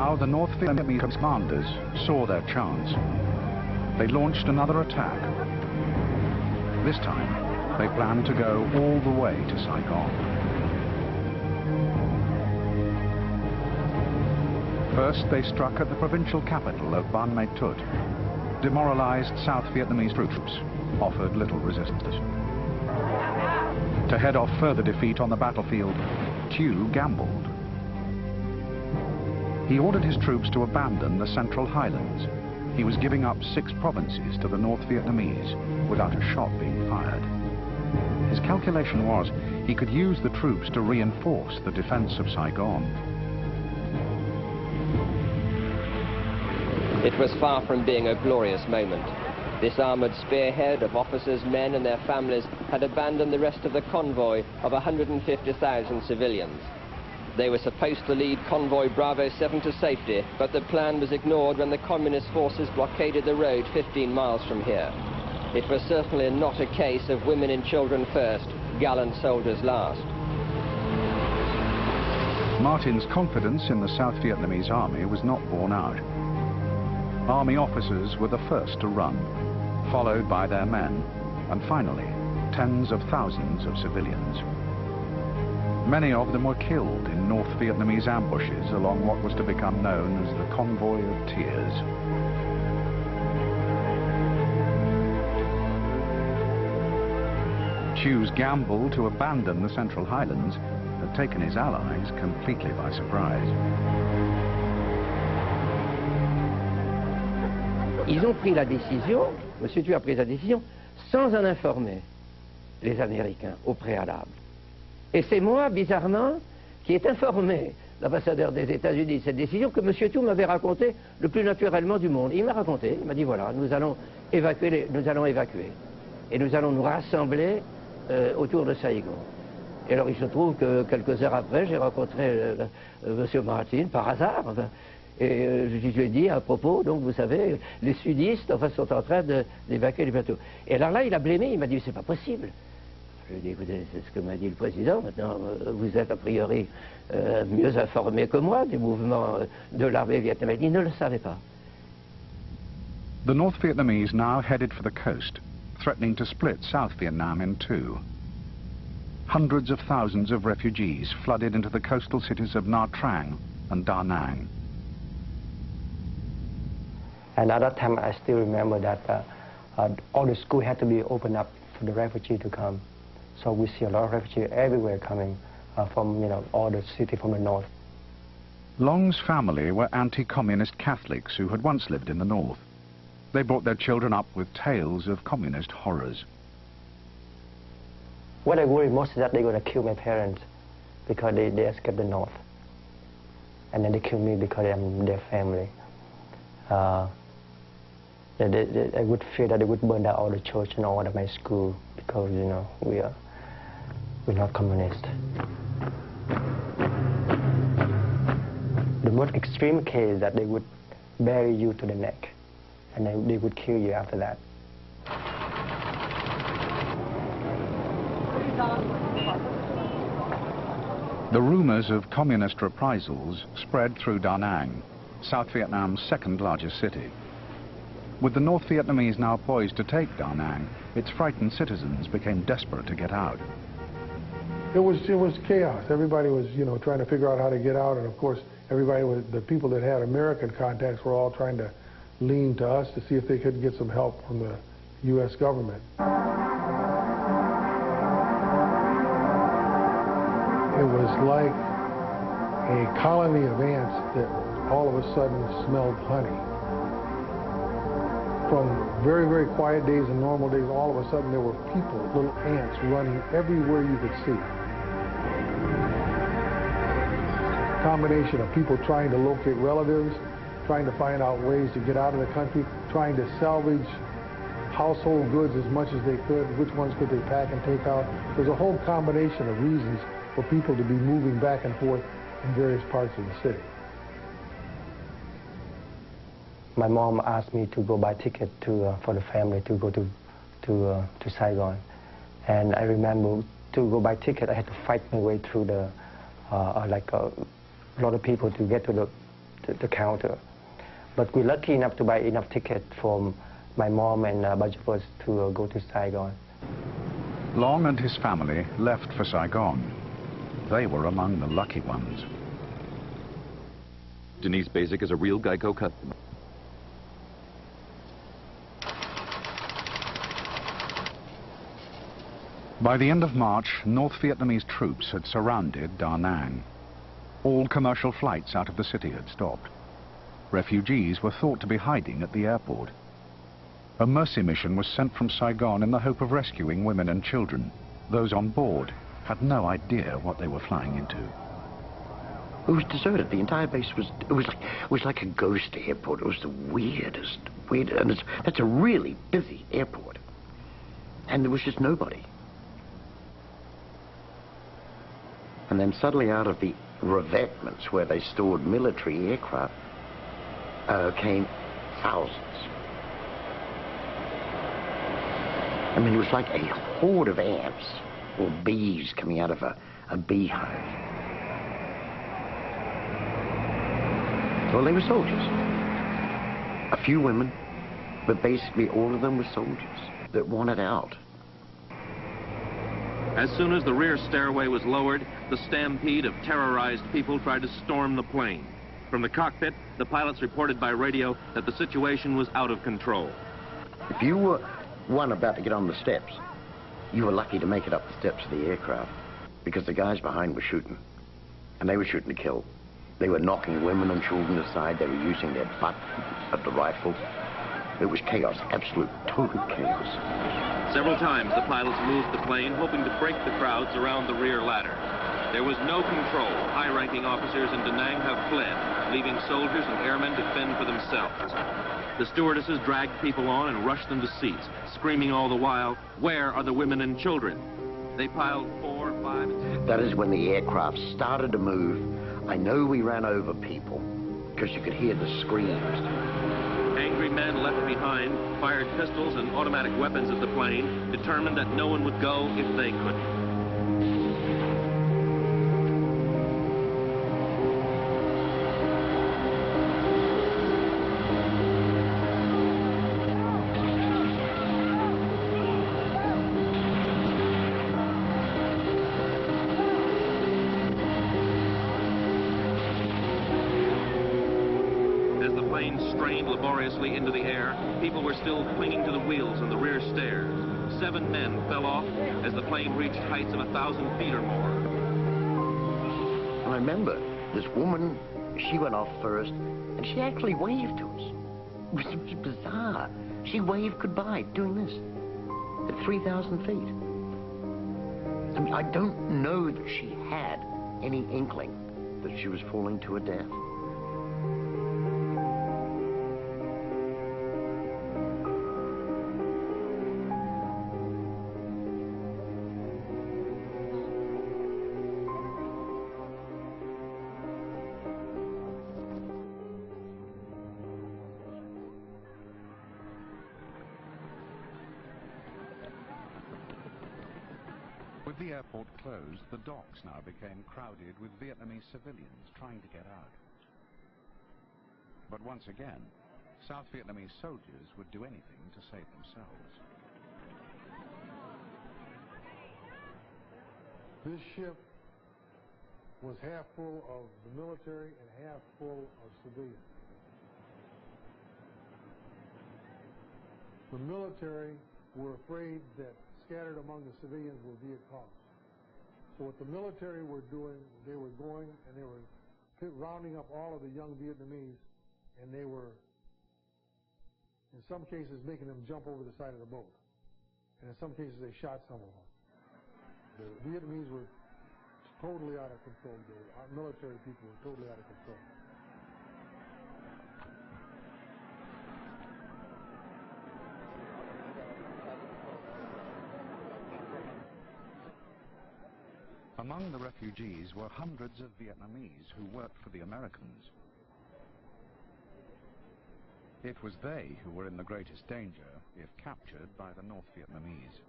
Now the North Vietnamese commanders saw their chance. They launched another attack. This time, they planned to go all the way to Saigon. First, they struck at the provincial capital of Ban Ma Thuot. Demoralized South Vietnamese troops offered little resistance. To head off further defeat on the battlefield, Thieu gambled. He ordered his troops to abandon the Central Highlands. He was giving up 6 provinces to the North Vietnamese without a shot being fired. His calculation was he could use the troops to reinforce the defense of Saigon. It was far from being a glorious moment. This armored spearhead of officers, men and their families had abandoned the rest of the convoy of 150,000 civilians. They were supposed to lead convoy Bravo 7 to safety, but the plan was ignored when the communist forces blockaded the road 15 miles from here. It was certainly not a case of women and children first, gallant soldiers last. Martin's confidence in the South Vietnamese army was not borne out. Army officers were the first to run, followed by their men, and finally, tens of thousands of civilians. Many of them were killed in North Vietnamese ambushes along what was to become known as the Convoy of Tears. Thieu's gamble to abandon the Central Highlands had taken his allies completely by surprise. Ils ont pris la décision, M. Thieu a pris la décision, sans en informer les Américains au préalable. Et c'est moi, bizarrement, qui ai informé l'ambassadeur des États-Unis de cette décision que M. Thieu m'avait raconté le plus naturellement du monde. Il m'a raconté, il m'a dit voilà, nous allons évacuer. Et nous allons nous rassembler autour de Saigon. Et alors il se trouve que quelques heures après, j'ai rencontré M. Martin par hasard. Et je lui ai dit à propos, donc vous savez, les sudistes enfin, sont en train d'évacuer les bateaux. Et alors là, il a blêmé, il m'a dit c'est pas possible. Je lui ai dit écoutez, c'est ce que m'a dit le président, maintenant vous êtes a priori mieux informé que moi des mouvements de l'armée vietnamienne. Il ne le savait pas. The North Vietnamese now headed for the coast, threatening to split South Vietnam in two. Hundreds of thousands of refugees flooded into the coastal cities of Nha Trang and Da Nang. And at that time, I still remember that all the schools had to be opened up for the refugees to come. So we see a lot of refugees everywhere coming from, all the cities from the north. Long's family were anti-communist Catholics who had once lived in the north. They brought their children up with tales of communist horrors. What I worry most is that they're going to kill my parents because they escaped the north. And then they kill me because I'm their family. I would fear that they would burn down all the church and all of my school because, we're not communist. The most extreme case is that they would bury you to the neck and they would kill you after that. The rumors of communist reprisals spread through Da Nang, South Vietnam's second largest city. With the North Vietnamese now poised to take Da Nang, its frightened citizens became desperate to get out. It was chaos. Everybody was, trying to figure out how to get out, and of course, the people that had American contacts were all trying to lean to us to see if they could get some help from the U.S. government. It was like a colony of ants that all of a sudden smelled honey. From very, very quiet days and normal days, all of a sudden there were people, little ants, running everywhere you could see. A combination of people trying to locate relatives, trying to find out ways to get out of the country, trying to salvage household goods as much as they could, which ones could they pack and take out. There's a whole combination of reasons for people to be moving back and forth in various parts of the city. My mom asked me to go buy ticket for the family to go to Saigon, and I remember to go buy ticket I had to fight my way through the like a lot of people to get to the the counter. But we're lucky enough to buy enough tickets from my mom and a bunch of us to go to Saigon. Long and his family left for Saigon. They were among the lucky ones. Denise Basic is a real Geico customer. By the end of March, North Vietnamese troops had surrounded Da Nang. All commercial flights out of the city had stopped. Refugees were thought to be hiding at the airport. A mercy mission was sent from Saigon in the hope of rescuing women and children. Those on board had no idea what they were flying into. It was deserted. The entire base was like a ghost airport. It was the weirdest. And that's a really busy airport. And there was just nobody. And then suddenly out of the revetments where they stored military aircraft came thousands. I mean, it was like a horde of ants or bees coming out of a beehive. Well, they were soldiers. A few women, but basically all of them were soldiers that wanted out. As soon as the rear stairway was lowered, the stampede of terrorized people tried to storm the plane. From the cockpit, the pilots reported by radio that the situation was out of control. If you were one about to get on the steps, you were lucky to make it up the steps of the aircraft, because the guys behind were shooting, and they were shooting to kill. They were knocking women and children aside. They were using their butt of the rifle. It was chaos, absolute, total chaos. Several times the pilots moved the plane, hoping to break the crowds around the rear ladder. There was no control. High-ranking officers in Da Nang have fled, leaving soldiers and airmen to fend for themselves. The stewardesses dragged people on and rushed them to seats, screaming all the while, "Where are the women and children?" They piled 4, 5, and 6... That is when the aircraft started to move. I know we ran over people, because you could hear the screams. Angry men left behind fired pistols and automatic weapons at the plane, determined that no one would go if they couldn't. Strained laboriously into the air, people were still clinging to the wheels and the rear stairs. 7 men fell off as the plane reached heights of 1,000 feet or more. And I remember this woman, she went off first, and she actually waved to us. It was bizarre. She waved goodbye, doing this, at 3,000 feet. I mean, I don't know that she had any inkling that she was falling to her death. With the airport closed, the docks now became crowded with Vietnamese civilians trying to get out. But once again, South Vietnamese soldiers would do anything to save themselves. This ship was half full of the military and half full of civilians. The military were afraid that scattered among the civilians were Viet Cong. So what the military were doing, they were going and they were rounding up all of the young Vietnamese, and they were, in some cases, making them jump over the side of the boat. And in some cases, they shot some of them. The Vietnamese were totally out of control. Our military people were totally out of control. Among the refugees were hundreds of Vietnamese who worked for the Americans. It was they who were in the greatest danger if captured by the North Vietnamese.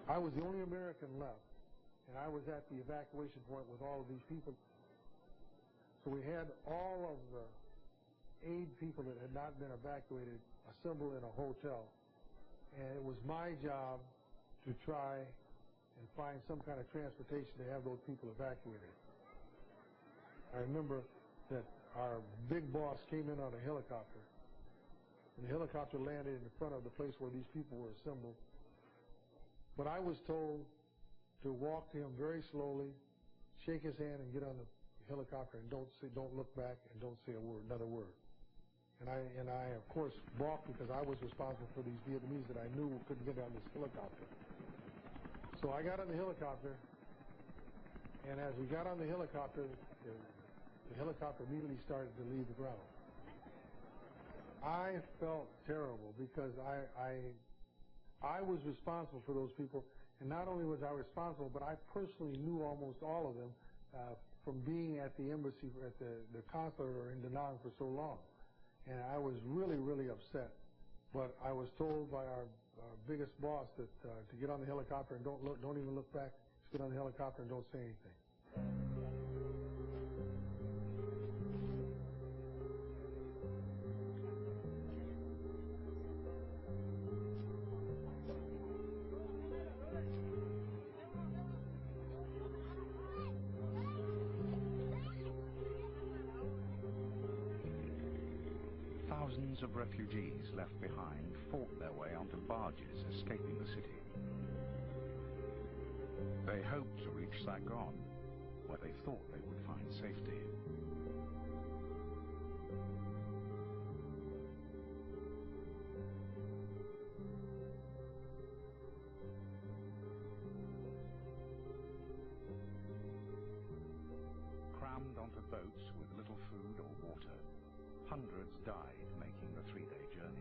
I was the only American left, and I was at the evacuation point with all of these people. So we had all of the aid people that had not been evacuated assembled in a hotel. And it was my job to try and find some kind of transportation to have those people evacuated. I remember that our big boss came in on a helicopter. And the helicopter landed in front of the place where these people were assembled. But I was told to walk to him very slowly, shake his hand, and get on the helicopter, and don't look back, and don't say another word. And I of course balked, because I was responsible for these Vietnamese that I knew couldn't get on this helicopter. So I got on the helicopter, and as we got on the helicopter, the helicopter immediately started to leave the ground. I felt terrible, because I was responsible for those people, and not only was I responsible, but I personally knew almost all of them from being at the embassy, at the consulate in Da Nang for so long. And I was really, really upset. But I was told by our biggest boss that to get on the helicopter and don't even look back, just get on the helicopter and don't say anything. Thousands of refugees left behind fought their way onto barges escaping the city. They hoped to reach Saigon, where they thought they would find safety. Crammed onto boats with little food or water, hundreds died making the 3-day journey.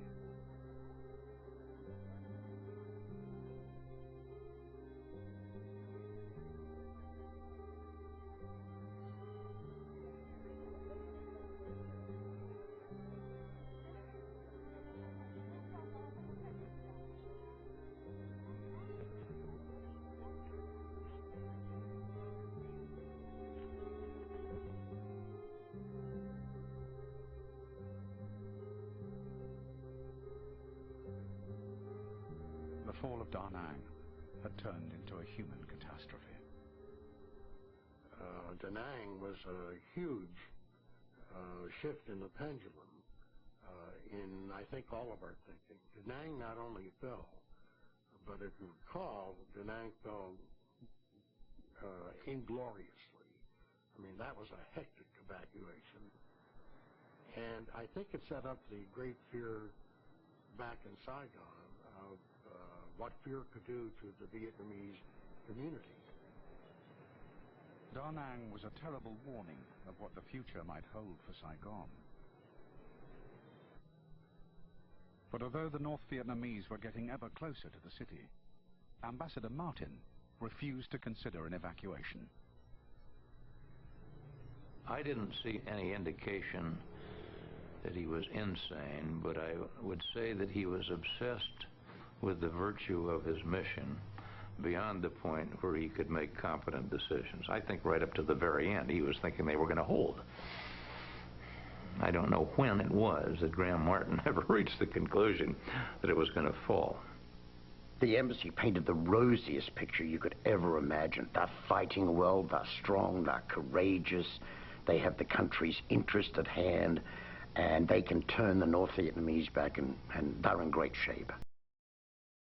The fall of Da Nang had turned into a human catastrophe. Da Nang was a huge shift in the pendulum in, I think, all of our thinking. Da Nang not only fell, but if you recall, Da Nang fell ingloriously. I mean, that was a hectic evacuation. And I think it set up the great fear back in Saigon of what fear could do to the Vietnamese community. Da Nang was a terrible warning of what the future might hold for Saigon. But although the North Vietnamese were getting ever closer to the city, Ambassador Martin refused to consider an evacuation. I didn't see any indication that he was insane, but I would say that he was obsessed with the virtue of his mission beyond the point where he could make competent decisions. I think right up to the very end he was thinking they were going to hold. I don't know when it was that Graham Martin ever reached the conclusion that it was going to fall. The embassy painted the rosiest picture you could ever imagine. They're fighting well, they're strong, they're courageous, they have the country's interest at hand, and they can turn the North Vietnamese back, and they're in great shape.